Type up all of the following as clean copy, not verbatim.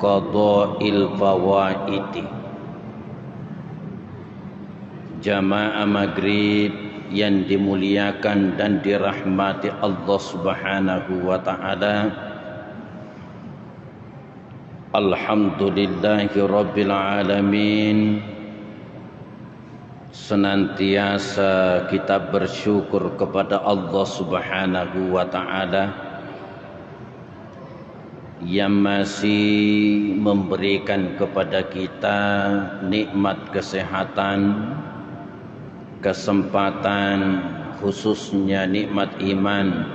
qada'il fawaiti. Jamaah maghrib yang dimuliakan dan dirahmati Allah Subhanahu wa taala. Alhamdulillahi rabbil alamin. Senantiasa kita bersyukur kepada Allah Subhanahu wa taala yang masih memberikan kepada kita nikmat kesehatan, kesempatan, khususnya nikmat iman,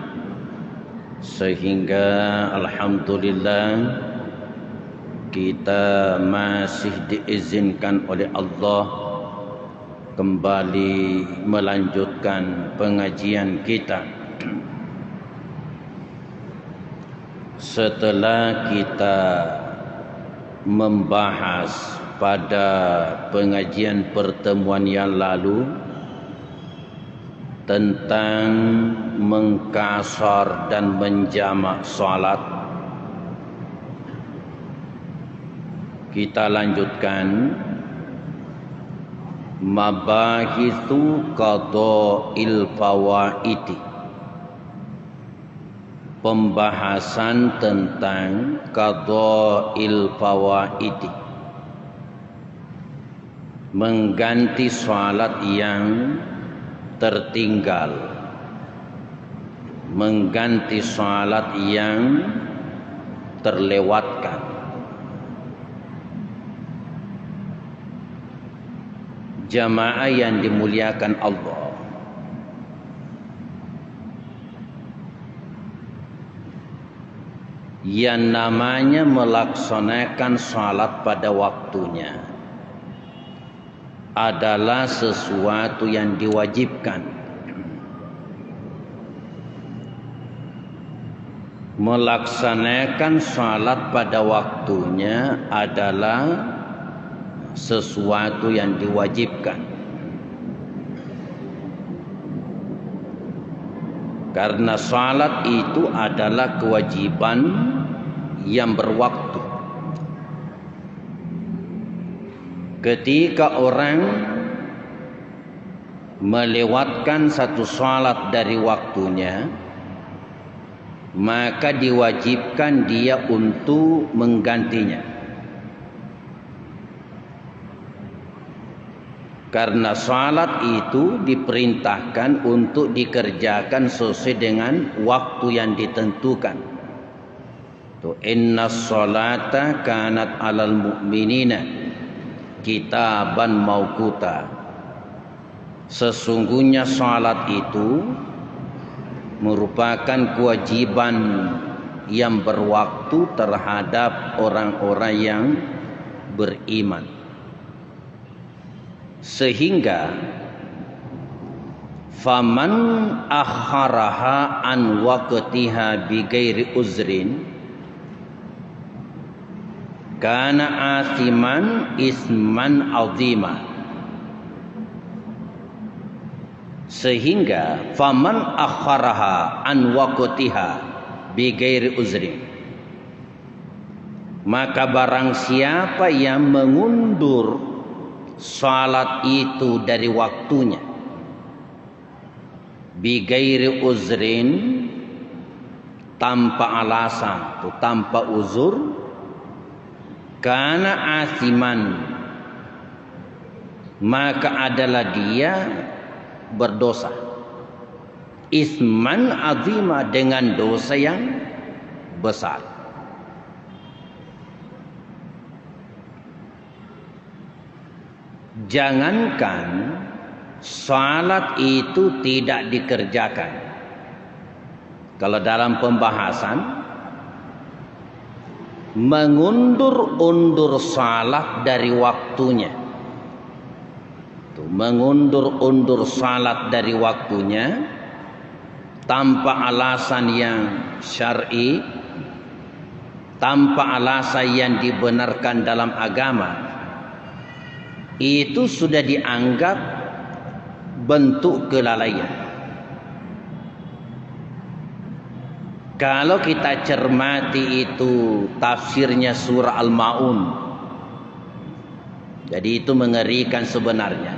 sehingga alhamdulillah kita masih diizinkan oleh Allah kembali melanjutkan pengajian kita. Setelah kita membahas pada pengajian pertemuan yang lalu tentang mengkasar dan menjamak salat, kita lanjutkan mabahithu qada'il fawaiti, pembahasan tentang qada'il fawaiti, mengganti salat yang tertinggal, mengganti salat yang terlewatkan. Jamaah yang dimuliakan Allah, yang namanya melaksanakan salat pada waktunya adalah sesuatu yang diwajibkan. Melaksanakan salat pada waktunya adalah sesuatu yang diwajibkan, karena salat itu adalah kewajiban yang berwaktu. Ketika orang melewatkan satu salat dari waktunya, maka diwajibkan dia untuk menggantinya. Karena salat itu diperintahkan untuk dikerjakan sesuai dengan waktu yang ditentukan. Inna salata kanat alal mu'minina kitaban mauquta. Sesungguhnya salat itu merupakan kewajiban yang berwaktu terhadap orang-orang yang beriman. Sehingga faman akharaha an waqtiha bighairi uzrin kana asiman isman azima. Sehingga faman akharaha an waqtiha bighairi uzrin, maka barang siapa yang mengundur salat itu dari waktunya bighairi uzrin, tanpa alasan, tanpa uzur, kana asiman, maka adalah dia berdosa, isman azima, dengan dosa yang besar. Jangankan salat itu tidak dikerjakan, kalau dalam pembahasan mengundur-undur salat dari waktunya, mengundur-undur salat dari waktunya tanpa alasan yang syar'i, tanpa alasan yang dibenarkan dalam agama, itu sudah dianggap bentuk kelalaian. Kalau kita cermati itu tafsirnya surah Al-Maun, jadi itu mengerikan sebenarnya.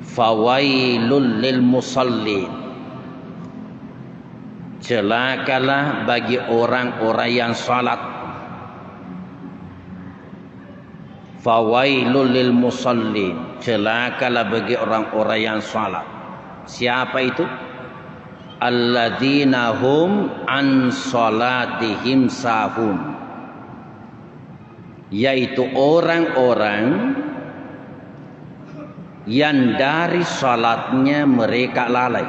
Fawailul lil musallin, celakalah bagi orang-orang yang salat. Fawailul lil musallin, celakalah bagi orang-orang yang salat. Siapa itu? Alladzina hum an salatihim sahun, yaitu orang-orang yang dari salatnya mereka lalai.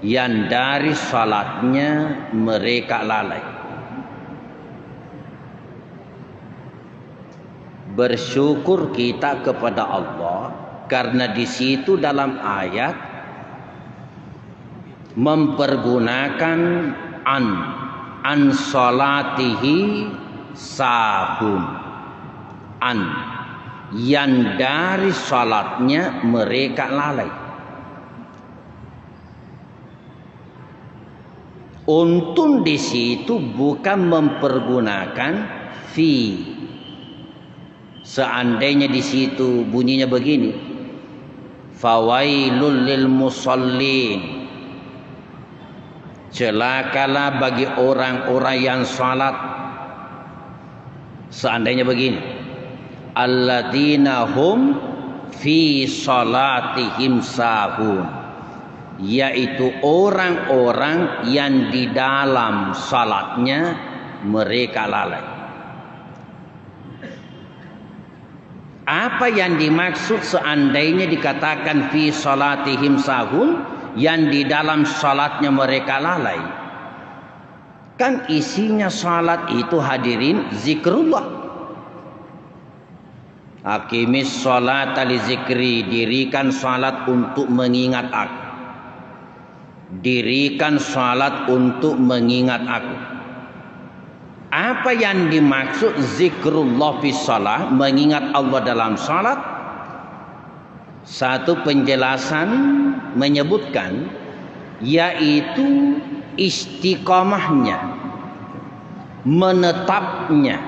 Yang dari salatnya mereka lalai. Bersyukur kita kepada Allah karena di situ dalam ayat mempergunakan an salatihi sahun, yang dari salatnya mereka lalai. Untung di situ bukan mempergunakan fi. Seandainya di situ bunyinya begini, fawailul lil musallin, celakalah bagi orang-orang yang salat. Seandainya begini, alladzina hum fi salatihim sahun, yaitu orang-orang yang di dalam salatnya mereka lalai. Apa yang dimaksud seandainya dikatakan fi salatihim sahun, yang di dalam salatnya mereka lalai? Kan isinya salat itu hadirin zikrullah. Aqimis salata li zikri, dirikan salat untuk mengingat aku. Dirikan salat untuk mengingat aku. Apa yang dimaksud zikrullah fi shalah, mengingat Allah dalam salat? Satu penjelasan menyebutkan yaitu istiqamahnya, menetapnya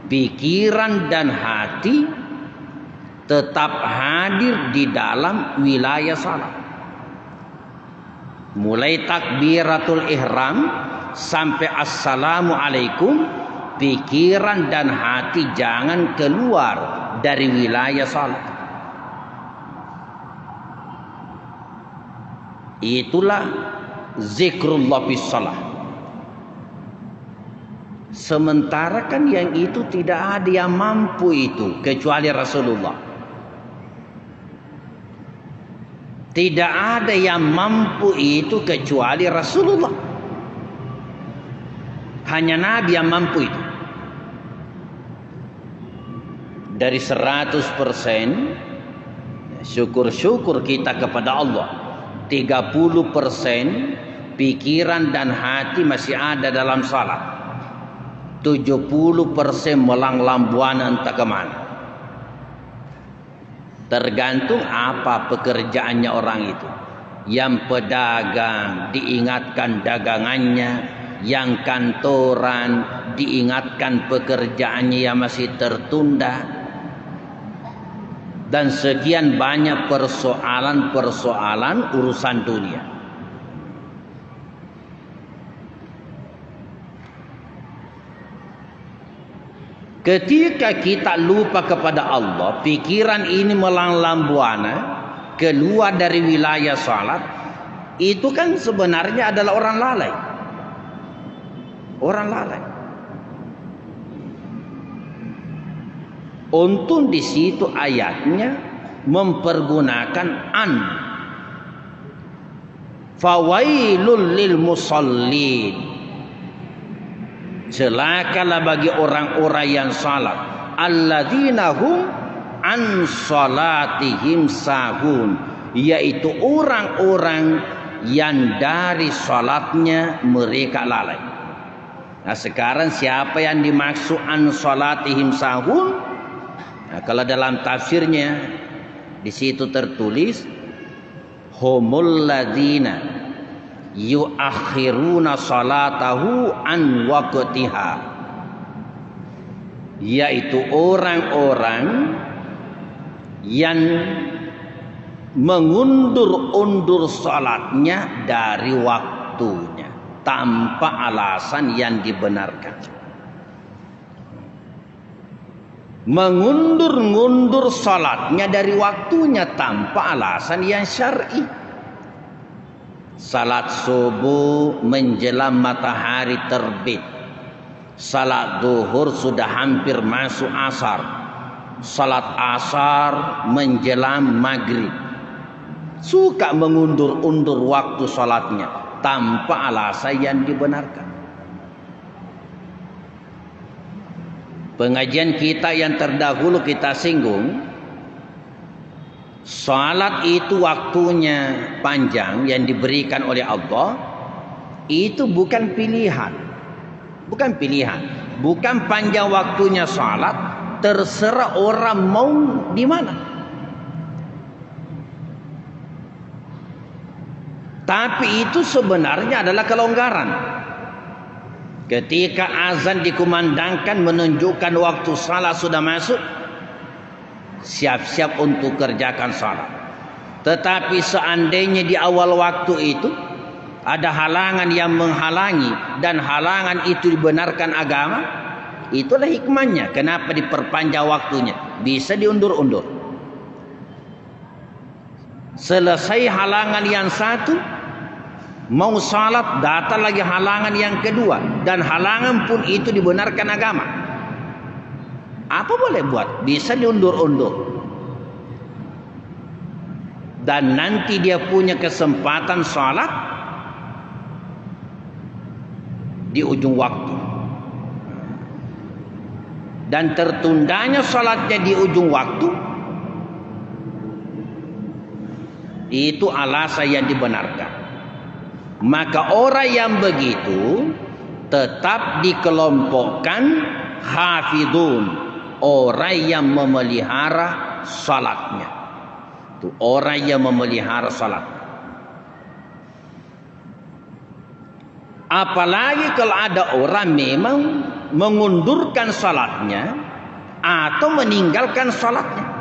pikiran dan hati tetap hadir di dalam wilayah salat. Mulai takbiratul ihram sampai assalamualaikum, pikiran dan hati jangan keluar dari wilayah salat. Itulah zikrullah bis salah. Sementara kan yang itu tidak ada yang mampu itu kecuali Rasulullah. Tidak ada yang mampu itu kecuali Rasulullah. Hanya Nabi yang mampu itu. Dari 100%, syukur-syukur kita kepada Allah. 30% pikiran dan hati masih ada dalam salat. 70% melanglambuan entah kemana. Tergantung apa pekerjaannya orang itu. Yang pedagang diingatkan dagangannya, yang kantoran diingatkan pekerjaannya yang masih tertunda. Dan sekian banyak persoalan-persoalan urusan dunia. Ketika kita lupa kepada Allah, pikiran ini melanglambuana keluar dari wilayah salat, itu kan sebenarnya adalah orang lalai. Orang lalai. Untung di situ ayatnya mempergunakan an. Fawailul lil musallin, celakalah bagi orang-orang yang salat. Alladzina hum an salatihim sahun, yaitu orang-orang yang dari salatnya mereka lalai. Nah sekarang siapa yang dimaksud an salatihim sahun? Nah, kalau dalam tafsirnya di situ tertulis humul ladzina, yuakhiruna salatahu an waqtiha, yaitu orang-orang yang mengundur-undur salatnya dari waktunya tanpa alasan yang dibenarkan. Mengundur-undur salatnya dari waktunya tanpa alasan yang syar'i. Salat subuh menjelang matahari terbit, salat zuhur sudah hampir masuk asar, salat asar menjelang maghrib. Suka mengundur-undur waktu salatnya tanpa alasan yang dibenarkan. Pengajian kita yang terdahulu kita singgung, salat itu waktunya panjang yang diberikan oleh Allah, itu bukan pilihan. Bukan pilihan. Bukan panjang waktunya salat, terserah orang mau di mana. Tapi itu sebenarnya adalah kelonggaran. Ketika azan dikumandangkan menunjukkan waktu salat sudah masuk, siap-siap untuk kerjakan salat. Tetapi seandainya di awal waktu itu ada halangan yang menghalangi dan halangan itu dibenarkan agama, itulah hikmahnya kenapa diperpanjang waktunya, bisa diundur-undur. Selesai halangan yang satu, mau salat, datang lagi halangan yang kedua, dan halangan pun itu dibenarkan agama. Apa boleh buat? Bisa diundur-undur. Dan nanti dia punya kesempatan salat di ujung waktu. Dan tertundanya salatnya di ujung waktu, itu alasan yang dibenarkan. Maka orang yang begitu tetap dikelompokkan hafidun, orang yang memelihara salatnya. Itu orang yang memelihara salat. Apalagi kalau ada orang memang mengundurkan salatnya atau meninggalkan salatnya.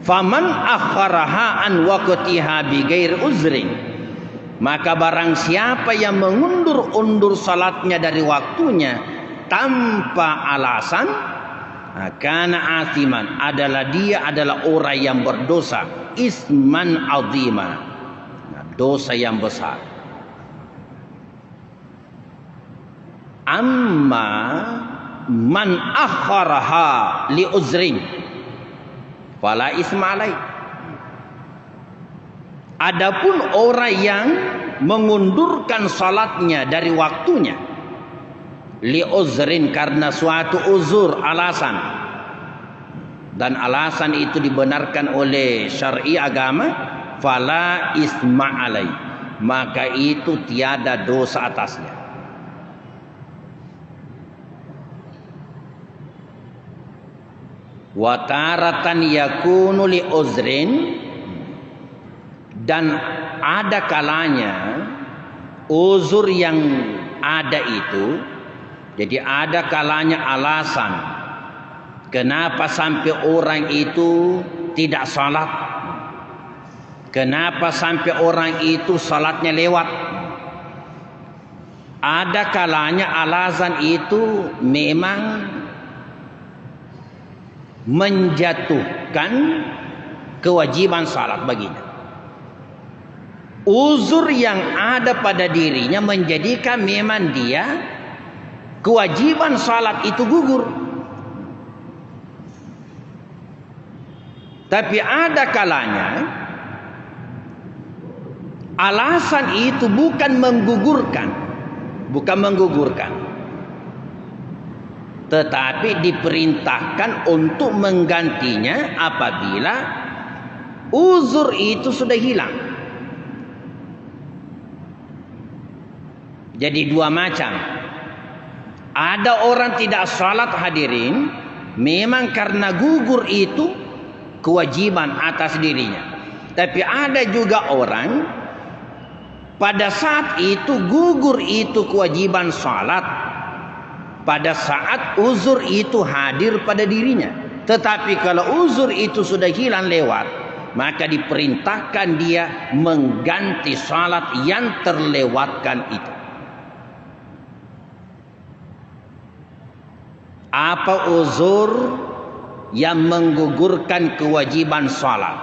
Faman akharaha an waqtiha bighairi uzrin, maka barang siapa yang mengundur-undur salatnya dari waktunya tanpa alasan, kana athiman, adalah dia adalah orang yang berdosa, isman azima, dosa yang besar. Amma man akharaha li uzrin fala isma alai. Adapun orang yang mengundurkan salatnya dari waktunya li uzrin, karena suatu uzur, alasan, dan alasan itu dibenarkan oleh syar'i agama, fala isma alai, maka itu tiada dosa atasnya. Wa taratan yakunu li uzrin, dan ada kalanya uzur yang ada itu, jadi ada kalanya alasan kenapa sampai orang itu tidak salat, kenapa sampai orang itu salatnya lewat. Ada kalanya alasan itu memang menjatuhkan kewajiban salat baginya. Uzur yang ada pada dirinya menjadikan memang dia kewajiban salat itu gugur. Tapi ada kalanya alasan itu bukan menggugurkan, tetapi diperintahkan untuk menggantinya apabila uzur itu sudah hilang. Jadi dua macam. Ada orang tidak salat hadirin memang karena gugur itu kewajiban atas dirinya. Tapi ada juga orang pada saat itu gugur itu kewajiban salat, pada saat uzur itu hadir pada dirinya. Tetapi kalau uzur itu sudah hilang lewat, maka diperintahkan dia mengganti salat yang terlewatkan itu. Apa uzur yang menggugurkan kewajiban salat?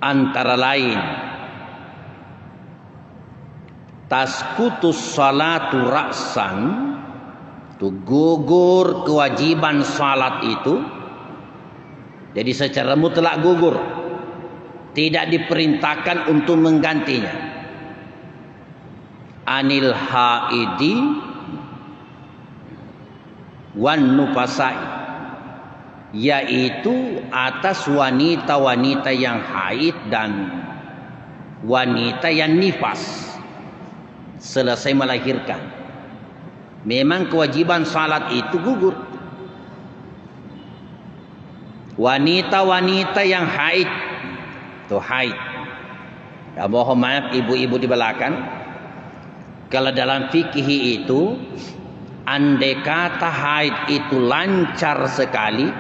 Antara lain tasqutus salatu ra'san, itu gugur kewajiban salat itu, jadi secara mutlak gugur, tidak diperintahkan untuk menggantinya. Anil haidi wan nufasai, yaitu atas wanita-wanita yang haid dan wanita yang nifas selesai melahirkan. Memang kewajiban salat itu gugur. Wanita-wanita yang haid, itu haid. Ya, mohon maaf ibu-ibu di belakang, kalau dalam fikih itu andai kata haid itu lancar sekali,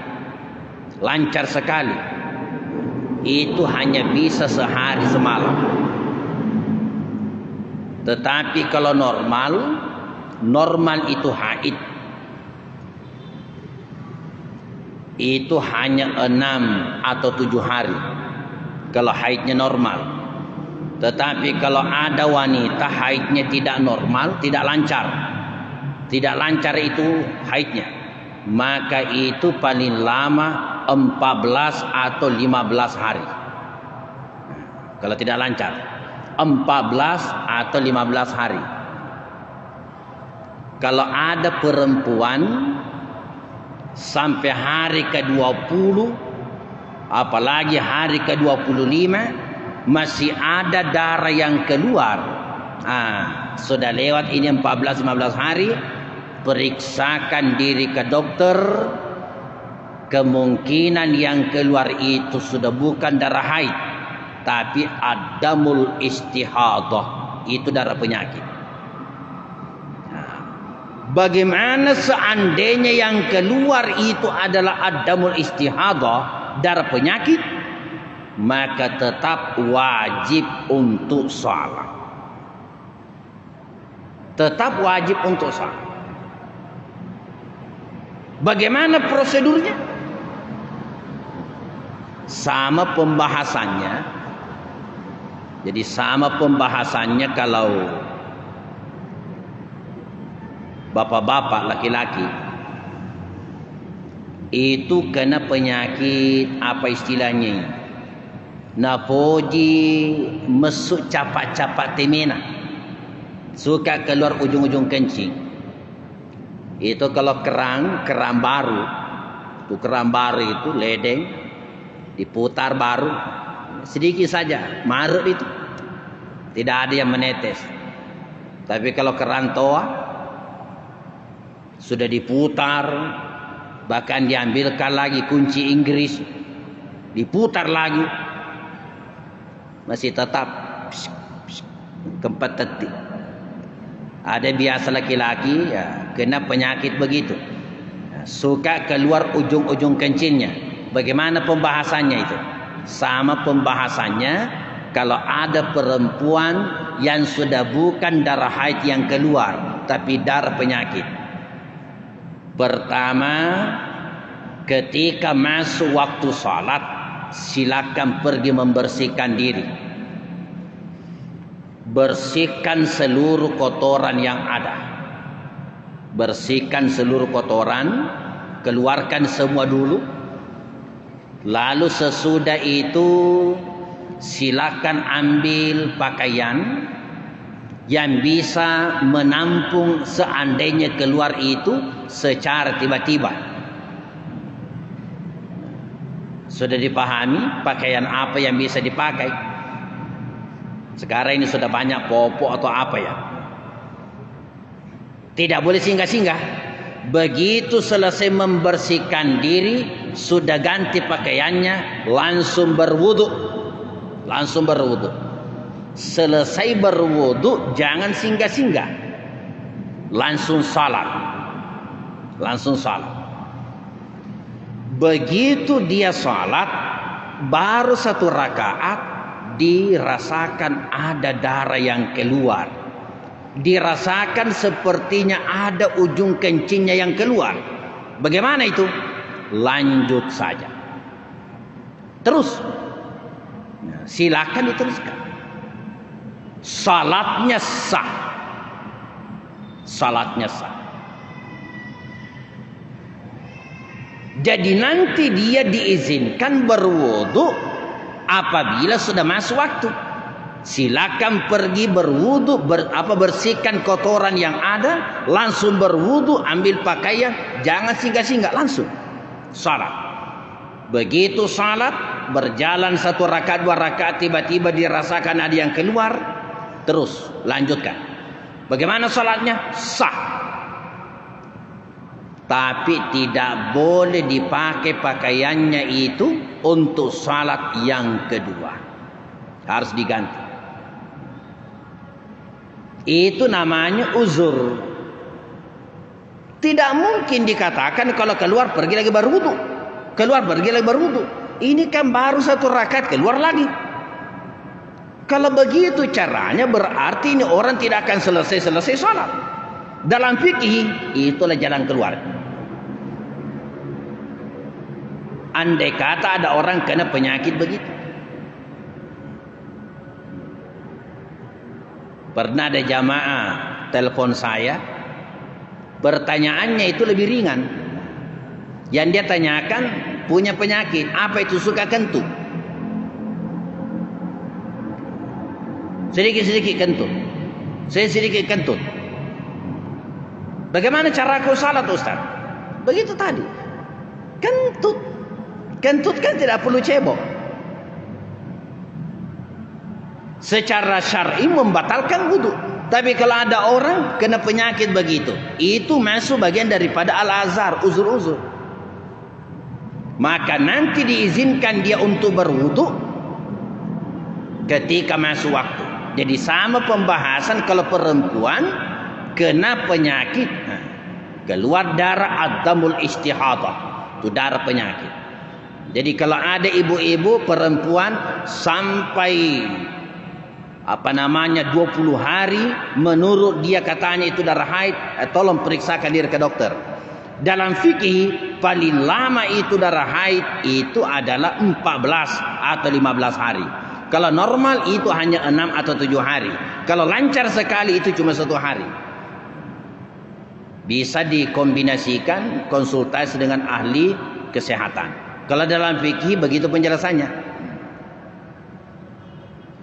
itu hanya bisa sehari semalam. Tetapi kalau normal itu haid itu hanya 6 atau 7 hari kalau haidnya normal. Tetapi kalau ada wanita haidnya tidak normal, tidak lancar itu haidnya, maka itu paling lama 14 atau 15 hari. Kalau tidak lancar 14 atau 15 hari. Kalau ada perempuan sampai hari ke-20, apalagi hari ke-25 masih ada darah yang keluar, sudah lewat ini 14-15 hari, periksakan diri ke dokter. Kemungkinan yang keluar itu sudah bukan darah haid, tapi adamul istihadah, itu darah penyakit. Bagaimana seandainya yang keluar itu adalah adamul istihadah, darah penyakit, maka tetap wajib untuk salat. Tetap wajib untuk salat. Bagaimana prosedurnya? Sama pembahasannya. Jadi sama pembahasannya kalau bapak-bapak laki-laki itu kena penyakit apa istilahnya, napoji mesuk capak-capak temena, suka keluar ujung-ujung kencing. Itu kalau keran baru, itu keran baru itu ledeng diputar baru sedikit saja marut itu, tidak ada yang menetes. Tapi kalau keran toa sudah diputar, bahkan diambilkan lagi kunci Inggris, diputar lagi, masih tetap keempat detik. Ada biasa laki-laki ya, kena penyakit begitu, suka keluar ujung-ujung kencingnya. Bagaimana pembahasannya itu? Sama pembahasannya kalau ada perempuan yang sudah bukan darah haid yang keluar, tapi darah penyakit. Pertama, ketika masuk waktu salat, silakan pergi membersihkan diri. Bersihkan seluruh kotoran yang ada. Bersihkan seluruh kotoran, keluarkan semua dulu. Lalu sesudah itu silakan ambil pakaian yang bisa menampung seandainya keluar itu secara tiba-tiba. Sudah dipahami pakaian apa yang bisa dipakai? Sekarang ini sudah banyak popok atau apa ya. Tidak boleh singgah-singgah. begitu selesai membersihkan diri, sudah ganti pakaiannya, langsung berwudu. Langsung berwudu. Selesai berwudu, jangan singgah-singgah. Langsung salat. Langsung salat. Begitu dia salat, baru 1 rakaat dirasakan ada darah yang keluar. Dirasakan sepertinya ada ujung kencingnya yang keluar. Bagaimana itu? Lanjut saja. Terus. Nah, silakan diteruskan. Salatnya sah. Salatnya sah. Jadi nanti dia diizinkan berwudu apabila sudah masuk waktu. Silakan pergi berwudu, bersihkan kotoran yang ada, langsung berwudu, ambil pakaian, jangan singgah-singgah, langsung salat. Begitu salat, berjalan 1 rakaat 2 rakaat, tiba-tiba dirasakan ada yang keluar, terus lanjutkan. Bagaimana salatnya? Sah. Tapi tidak boleh dipakai pakaiannya itu untuk salat yang kedua. Harus diganti. Itu namanya uzur. Tidak mungkin dikatakan kalau keluar pergi lagi berwudu. Keluar pergi lagi berwudu. Ini kan baru 1 rakaat keluar lagi. Kalau begitu caranya berarti ini orang tidak akan selesai salat. Dalam fikih itulah jalan keluar. Andai kata ada orang kena penyakit begitu. Pernah ada jamaah telepon saya, pertanyaannya itu lebih ringan. Yang dia tanyakan punya penyakit, apa itu suka kentut? Sedikit-sedikit kentut. Saya sedikit kentut. Bagaimana cara aku salat, Ustaz? Begitu tadi. Kentut. Kentut kan tidak perlu cebok. Secara syar'i membatalkan wudu. Tapi kalau ada orang kena penyakit begitu, itu masuk bagian daripada al-azhar, uzur-uzur. Maka nanti diizinkan dia untuk berwudu ketika masuk waktu. Jadi sama pembahasan kalau perempuan kena penyakit, keluar darah ad-damul istihadah, itu darah penyakit. Jadi kalau ada ibu-ibu perempuan sampai 20 hari menurut dia katanya itu darah haid, tolong periksakan diri ke dokter. Dalam fikih paling lama itu darah haid itu adalah 14 atau 15 hari. Kalau normal itu hanya 6 atau 7 hari. Kalau lancar sekali itu cuma 1 hari. Bisa dikombinasikan konsultasi dengan ahli kesehatan. Kalau dalam fikih begitu penjelasannya.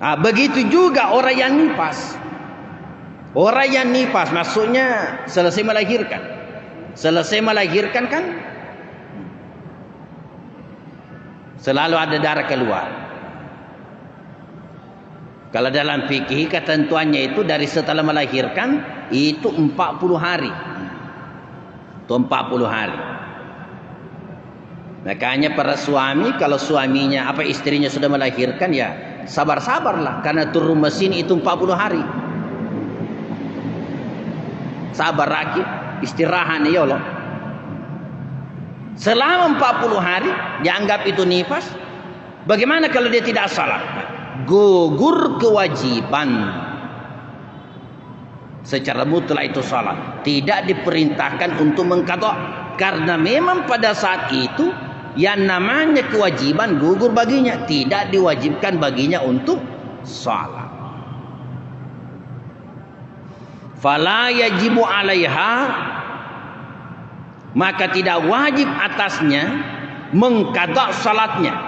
Begitu juga orang yang nifas. Orang yang nifas maksudnya selesai melahirkan. Selesai melahirkan kan selalu ada darah keluar. Kalau dalam fikih ketentuannya itu dari setelah melahirkan itu 40 hari. Itu 40 hari. Makanya para suami kalau suaminya istrinya sudah melahirkan ya sabar-sabarlah, karena turun mesin itu 40 hari. Sabar lagi, istirahat ya Allah. Selama 40 hari dianggap itu nifas. Bagaimana kalau dia tidak salat? Gugur kewajiban. Secara mutlak itu salat. Tidak diperintahkan untuk mengqadha, karena memang pada saat itu yang namanya kewajiban gugur baginya, tidak diwajibkan baginya untuk salat. Fala yajibu 'alaiha, maka tidak wajib atasnya mengqadha salatnya.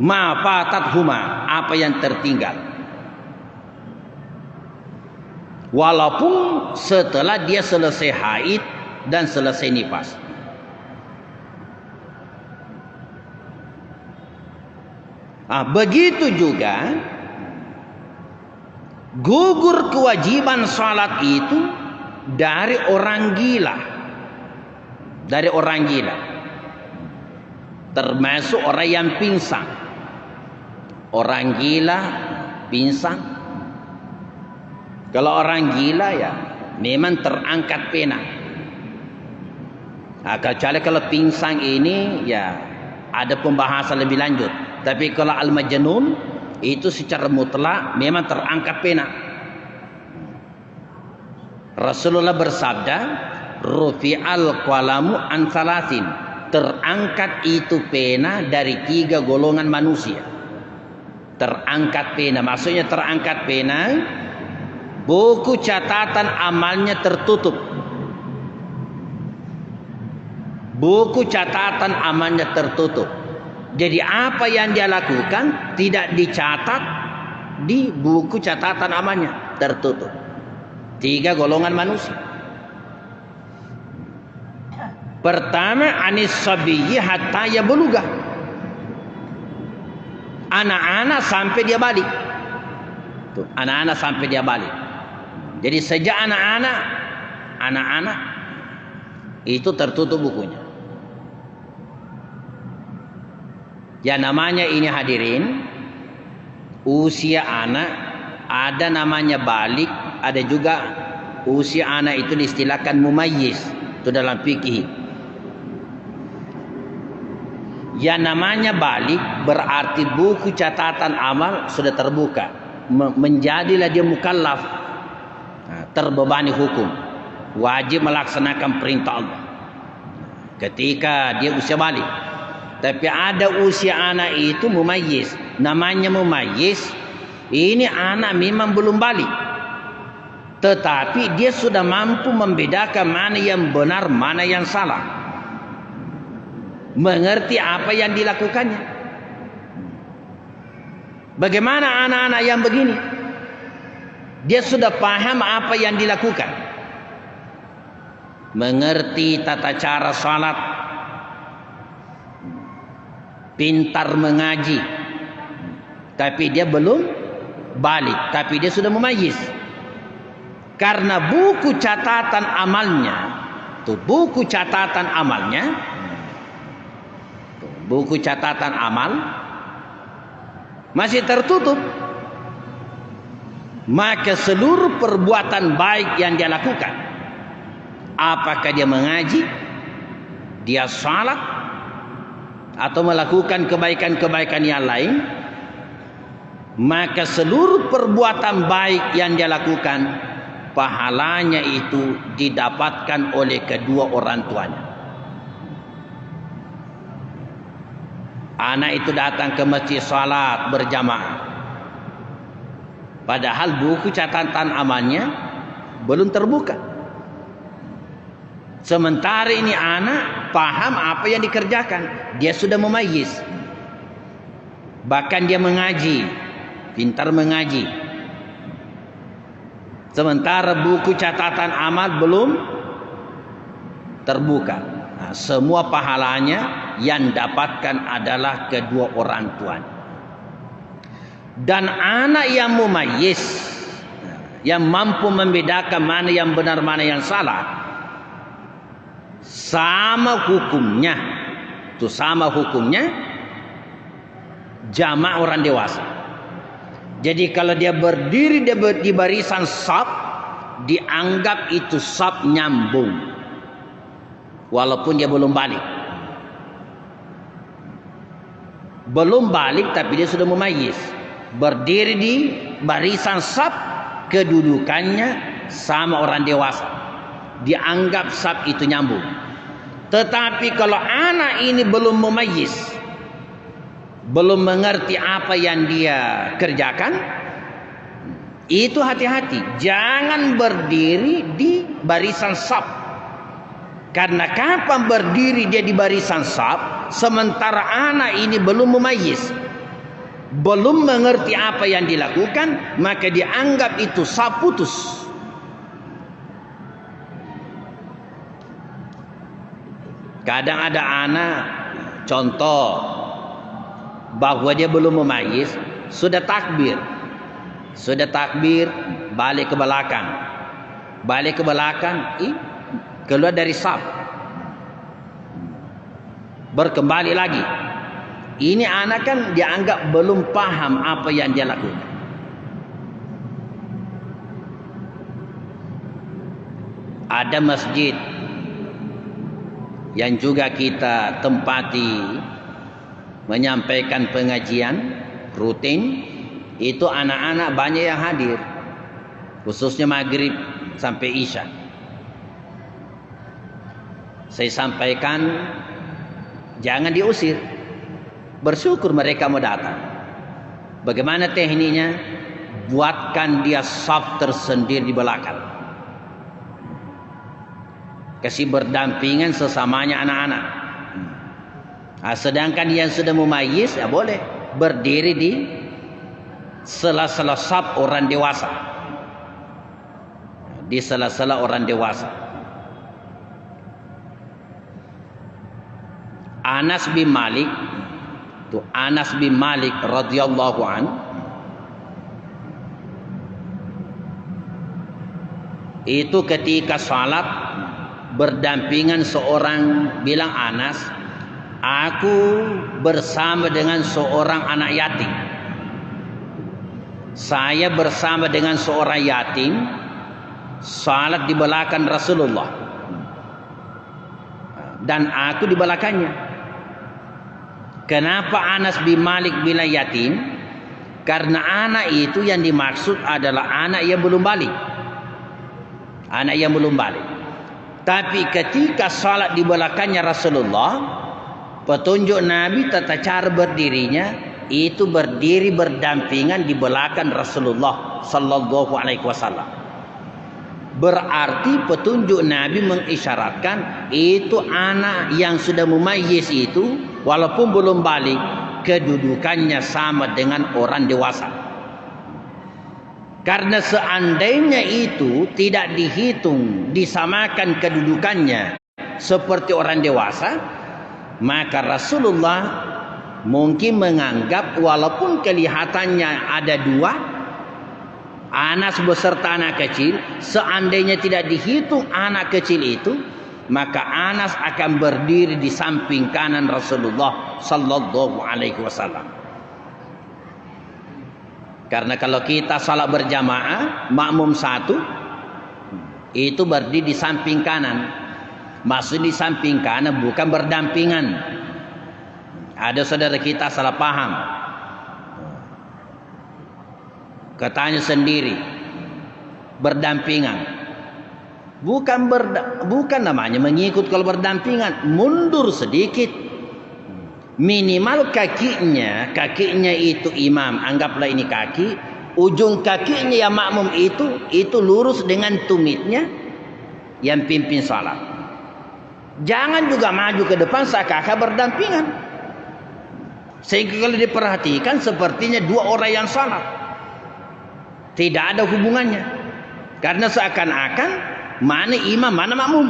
Ma fatathuma, apa yang tertinggal. Walaupun setelah dia selesai haid dan selesai nifas. Begitu juga gugur kewajiban salat itu dari orang gila. Dari orang gila. Termasuk orang yang pingsan. Orang gila pingsan. Kalau orang gila ya memang terangkat pena. Kecuali kalau pingsan ini ya ada pembahasan lebih lanjut. Tapi kalau al-majnun itu secara mutlak memang terangkat pena. Rasulullah bersabda, rufi'al qalamu an salasin. Terangkat itu pena dari 3 golongan manusia. Terangkat pena, maksudnya terangkat pena, buku catatan amalnya tertutup. Buku catatan amalnya tertutup. Jadi apa yang dia lakukan tidak dicatat di buku catatan amalnya, tertutup. 3 golongan manusia. Pertama, anis sabiyyi hatta yablugha. Anak-anak sampai dia balik. Tuh, anak-anak sampai dia balik. Jadi sejak anak-anak itu tertutup bukunya. Ya namanya ini hadirin, usia anak ada namanya balik, ada juga usia anak itu diistilahkan mumayyiz, itu dalam fikih. Ya namanya balik berarti buku catatan amal sudah terbuka, menjadilah dia mukallaf, terbebani hukum, wajib melaksanakan perintah Allah ketika dia usia balik. Tapi ada usia anak itu mumayyiz. Namanya mumayyiz, ini anak memang belum balik, tetapi dia sudah mampu membedakan mana yang benar, mana yang salah, mengerti apa yang dilakukannya. Bagaimana anak-anak yang begini? Dia sudah paham apa yang dilakukan, mengerti tata cara salat, pintar mengaji, tapi dia belum balik, tapi dia sudah mumayyiz. Karena buku catatan amalnya, tuh buku catatan amalnya, buku catatan amal masih tertutup, maka seluruh perbuatan baik yang dia lakukan, apakah dia mengaji, dia salat, atau melakukan kebaikan-kebaikan yang lain, maka seluruh perbuatan baik yang dia lakukan, pahalanya itu didapatkan oleh kedua orang tuanya. Anak itu datang ke masjid salat berjamaah, padahal buku catatan amalnya belum terbuka. Sementara ini anak paham apa yang dikerjakan, dia sudah mumayyiz, bahkan dia mengaji, pintar mengaji. Sementara buku catatan amal belum terbuka. Nah, semua pahalanya yang dapatkan adalah kedua orang tuanya. Dan anak yang mumayyiz, yang mampu membedakan mana yang benar, mana yang salah, sama hukumnya, itu sama hukumnya jamak orang dewasa. Jadi kalau dia berdiri di barisan shaf, dianggap itu shaf nyambung, walaupun dia belum balik. Belum balik tapi dia sudah mumayyiz, berdiri di barisan shaf, kedudukannya sama orang dewasa, dianggap shaf itu nyambung. Tetapi kalau anak ini belum mumayyiz, belum mengerti apa yang dia kerjakan, itu hati-hati, jangan berdiri di barisan shaf. Karena kapan berdiri dia di barisan shaf, sementara anak ini belum mumayyiz, belum mengerti apa yang dilakukan, maka dianggap itu shaf putus. Kadang ada anak, contoh, bahwa dia belum mumayyiz, sudah takbir, balik ke belakang, balik ke belakang, keluar dari saf, berkembali lagi. Ini anak kan dianggap belum paham apa yang dia lakukan. Ada masjid yang juga kita tempati menyampaikan pengajian rutin, itu anak-anak banyak yang hadir, khususnya maghrib sampai isya. Saya sampaikan jangan diusir, bersyukur mereka mau datang. Bagaimana tekniknya? Buatkan dia saf tersendiri di belakang, kasih berdampingan sesamanya anak-anak. Sedangkan yang sudah mumayyiz ya boleh berdiri di sela-sela saf orang dewasa, di sela-sela orang dewasa. Anas bin Malik, itu Anas bin Malik radhiyallahu an, itu ketika salat berdampingan seorang, bilang Anas, aku bersama dengan seorang anak yatim. Saya bersama dengan seorang yatim salat di belakang Rasulullah, dan aku di belakangnya. Kenapa Anas bin Malik bilang yatim? Karena anak itu yang dimaksud adalah anak yang belum balik. Anak yang belum balik. Tapi ketika salat di belakangnya Rasulullah, petunjuk Nabi tata cara berdirinya itu berdiri berdampingan di belakang Rasulullah sallallahu alaihi wasallam. Berarti petunjuk Nabi mengisyaratkan itu anak yang sudah mumayyiz itu walaupun belum balik, kedudukannya sama dengan orang dewasa. Karena seandainya itu tidak dihitung, disamakan kedudukannya seperti orang dewasa, maka Rasulullah mungkin menganggap walaupun kelihatannya ada dua, Anas beserta anak kecil, seandainya tidak dihitung anak kecil itu, maka Anas akan berdiri di samping kanan Rasulullah sallallahu alaihi wasallam. Karena kalau kita salat berjamaah, makmum satu itu berdiri di samping kanan. Maksud di samping kanan bukan berdampingan. Ada saudara kita salah paham, katanya sendiri berdampingan. Bukan namanya mengikut. Kalau berdampingan mundur sedikit, minimal kakinya itu imam, anggaplah ini kaki, ujung kakinya yang makmum itu lurus dengan tumitnya yang pimpin salat. Jangan juga maju ke depan seakan-akan berdampingan, sehingga kalau diperhatikan sepertinya dua orang yang salat, tidak ada hubungannya, karena seakan-akan mana imam mana makmum.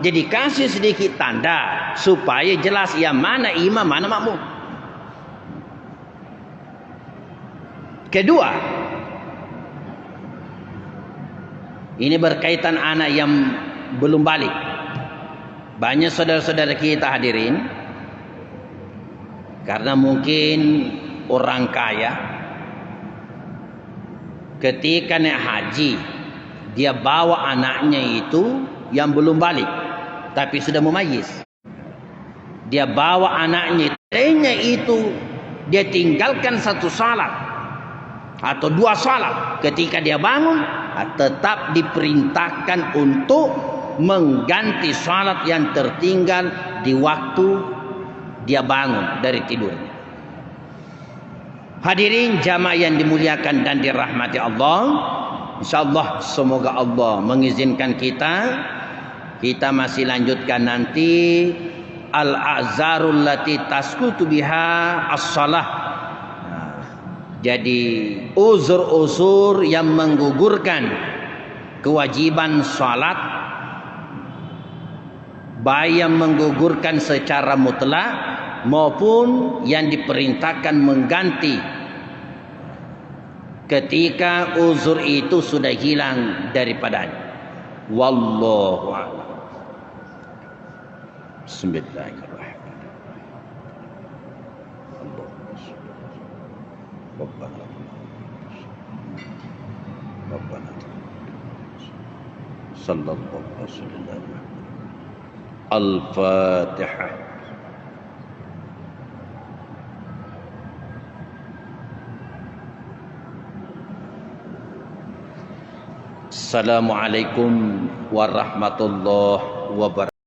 Jadi kasih sedikit tanda supaya jelas yang mana imam mana makmum. Kedua, ini berkaitan anak yang belum balik. Banyak saudara-saudara kita hadirin, karena mungkin orang kaya, ketika naik haji dia bawa anaknya itu yang belum balik tapi sudah mumayyiz. Dia bawa anaknya itu, dia tinggalkan satu salat atau dua salat. Ketika dia bangun, tetap diperintahkan untuk mengganti salat yang tertinggal di waktu dia bangun dari tidurnya. Hadirin jamaah yang dimuliakan dan dirahmati Allah, insyaallah semoga Allah mengizinkan kita masih lanjutkan nanti al-a'zarul lati tasqutu biha as-shalah. Jadi uzur-uzur yang menggugurkan kewajiban salat, baik yang menggugurkan secara mutlak maupun yang diperintahkan mengganti ketika uzur itu sudah hilang daripadanya. Wallahu a'lam. Bismillahirrahmanirrahim. Rabbana Rabbana sallallahu alaihi wasallam. Al-Fatihah. Assalamualaikum warahmatullahi wabarakatuh.